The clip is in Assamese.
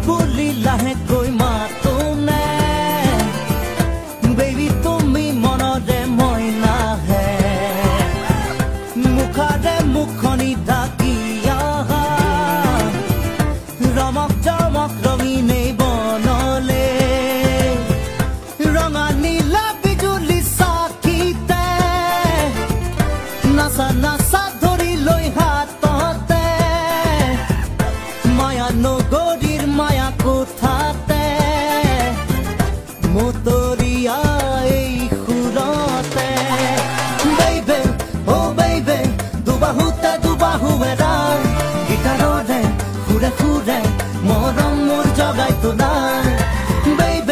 বুলি লাহেকৈ মাতো নে বেবি তুমি মনৰে মই নাহে মুখৰে মুখনি ঢাকি আহা ৰমক জমক ৰঙিনে বনলে ৰঙা নীলা বিজুলি চাকিতে নাচা নাচা ধৰি লৈ হাততে মায়া নগৰীৰ মায়া কোঠাতে মতৰিয়া এই সুৰতে বেইবে অ বেইবে দুবাহুৱে গিটাৰৰে সুৰে সুৰে মৰম মোৰ জগাই তোলা বেইবে